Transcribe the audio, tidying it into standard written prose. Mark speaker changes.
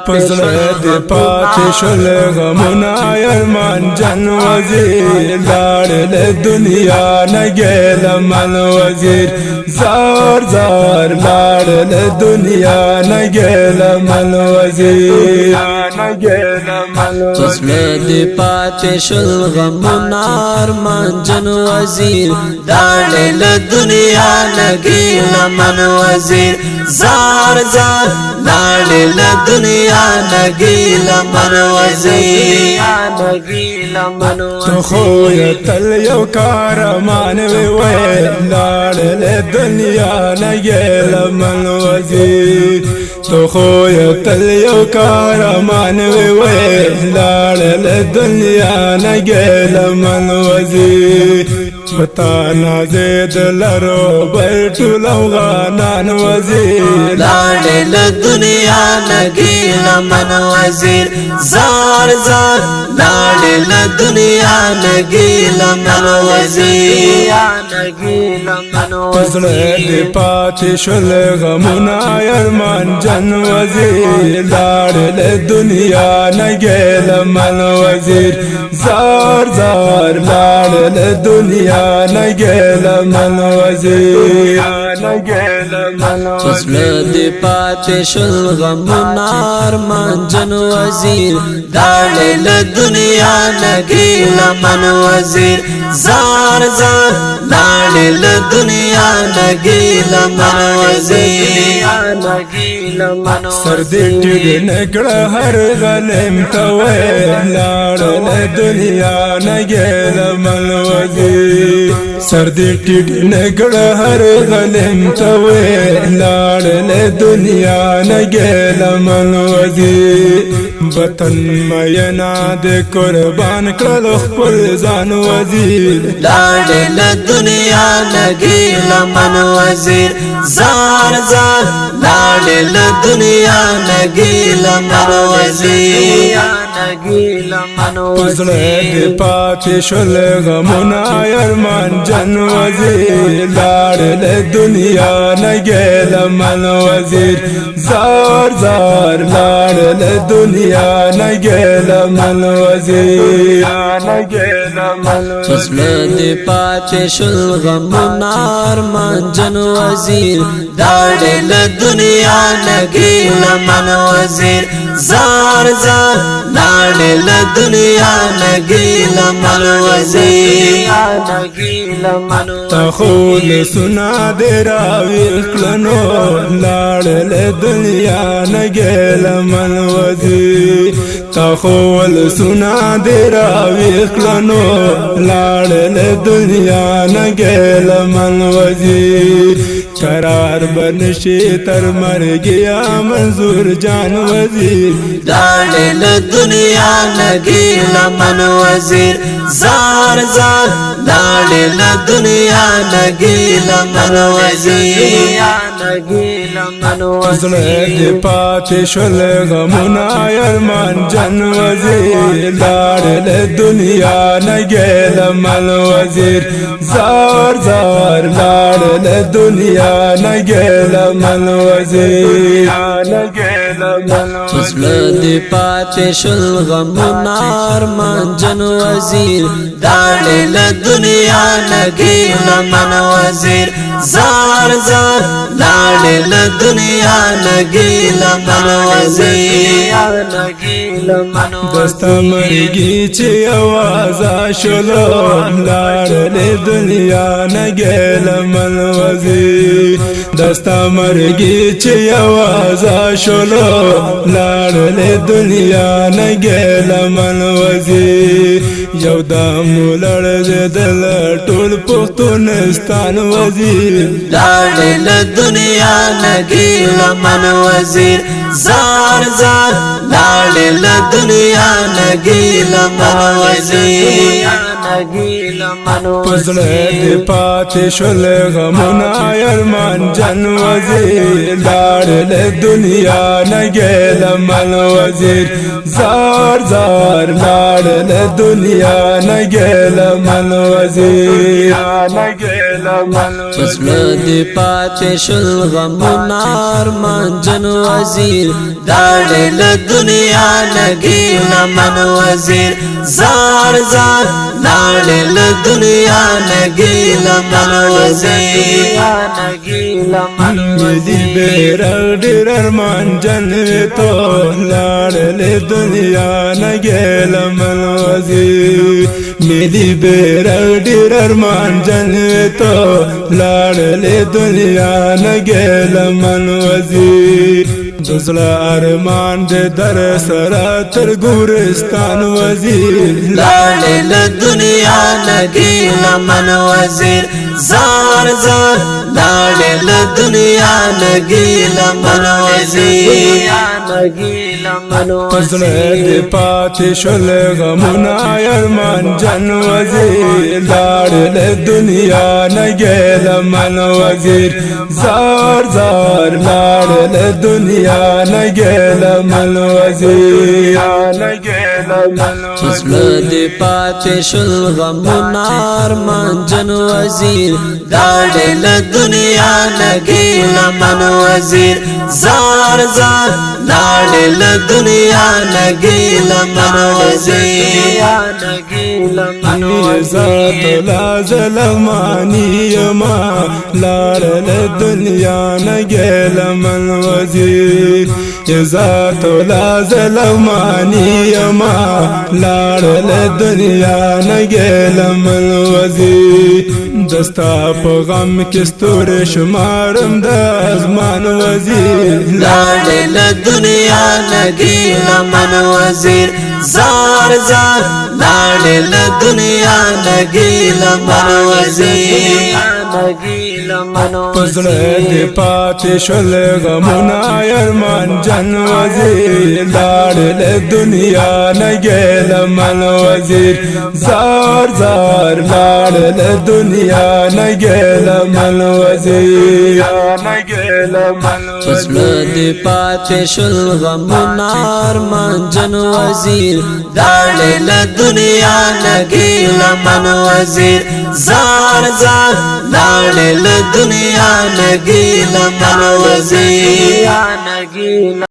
Speaker 1: پزړه دې پاتې شول غمونه ارمان جان وزیر لاړ له دنیا نه ګیلمن وزیر زار زار لاړ له دنیا نه ګیلمن وزیر پزړه دې پاتې شول غمونه ارمان جان وزیر لاړ له دنیا نه ګیلمن وزیر زار زار لاړ له دنیا نګیل من وزیر تو خو تل یو کارمان وی لاړ له دنیا نګیل من وزیر تو خو تل یو کارمان وی لاړ له دنیا نګیل من وزیر پتا نازید لرو بیٹول افغانان وزیر لاړ له دنیا نګیل من وزیر زار زار لاړ له دنیا نګیل من وزیر پزړه دې پاتې شول غمونه ارمان جان وزیر لاړ له دنیا نګیل من وزیر زار زار لاړ له دنیا نګیل من وزیر پزړه دې پاتې شول غمونه ارمان جان وزیر لاړ له دنیا نګیل من وزیر زار زار لاړ له دنیا نګیل من وزیر سر دې ټیټ نکړه هر غلم ته لاړ له دنیا نګیل من وزیر سر دې ټیټ نکړه هر غلم ته لاړ له دنیا نګیل من وزیر وطن مینا دې قربان کړل خپل ځان وزیر لاړ له دنیا نګیل من وزیر زار زار لاړ له دنیا نګیل من وزیر پزړه دې پاتې شول غمونه ارمان جان وزیر لاړ له دنیا نګیل من وزیر زار زار لاړ له دنیا نګیل من وزیر پزړه دې پاتې شول غمونه ارمان جان وزیر لاړ له دنیا نګیل من وزیر زار زار لاړ له دنیا نګیل من وزیر تخول سنا دې راوي کړنو لاړ له دنیا نګیل من وزیر تخول سنا دې راوي کړنو لاړ له دنیا نګیل من وزیر قرار بنشي تر مرګیا منظور جان وزیر لاړ له دنیا نګیل من وزیر زار زار لاړ له دنیا نګیل من وزیر پزړه دې پاتې شول غمونه ارمان جان وزیر لاړ له دنیا نګیل من وزیر زار زار لاړ له دنیا نګیل من وزیر پزړه دې پاتې شول غمونه ارمان جان وزیر لاړ له دنیا نګیل من وزیر زار زار لاړ له دنیا نګیل من وزیر دستا مرګي چې आवाज شلو لاړ له دنیا نګیل من وزیر دستا مرګي چې आवाज شلو لاړ له دنیا نګیل من وزیر یو دم لړ دل ټول پښتونستان وزیر لاړ له دنیا نګیل من وزیر زار زار لاړ له دنیا نګیل من وزیر پزړه دې پاتې شول غمونه ارمان جان وزیر لاړ له دنیا نګیل لمن وزیر زار زار لاړ له دنیا نګې لمن وزیر
Speaker 2: پسله دی پاتې شل غمونه ارمان جن وزیر لاړې له دنیا نګې لمن وزیر زار زار لاړې له دنیا نګې لمن وزیر
Speaker 1: مدی بیرغ ډېر ارمان جن تو لاړ له دنیا نګې لمن وزیر مدی بیرغ ډېر ارمان جن تو لاړ له دنیا نګې لمن وزیر دزلا ارمان دے در سرا تر گورستان وزیر
Speaker 2: لاړې له دنیا نګې لمن وزیر زار زار لاړې له دنیا نګې لمن وزیر
Speaker 1: پزړه دې پاتې شول غمونه ارمان جن وزیر لاړ له دنیا نګې لمن وزیر زار زار لاړ له دنیا نګې لمن وزیر
Speaker 2: پزړه دې پاتې شول غمونه ارمان جن وزیر لاړې له دنیا نګې لمن وزیر زار زار لاړې له دنیا نګې لمن وزیر
Speaker 1: ذات لا ظلمانی یما لاړ له دنیا نګې لمن وزیر ذات لا ظلمانی یما لاړ له دنیا نګې لمن وزیر دستا په غم کې ستوري شمارم د ازمان وزیر
Speaker 2: لاړې له دنیا نګې لمن وزیر زار زار لاړې له دنیا نګې لمن وزیر
Speaker 1: پزړه دې پاتې شول غمونه ارمان جن وزیر لاړ له دنیا نګې لمن وزیر زار زار لاړ له دنیا نګې لمن وزیر
Speaker 2: پزړه دې پاتې شول غمونه ارمان جن وزیر لاړې له دنیا نګې لمن وزیر زار زار لاړې له دنیا نګې لمن وزیر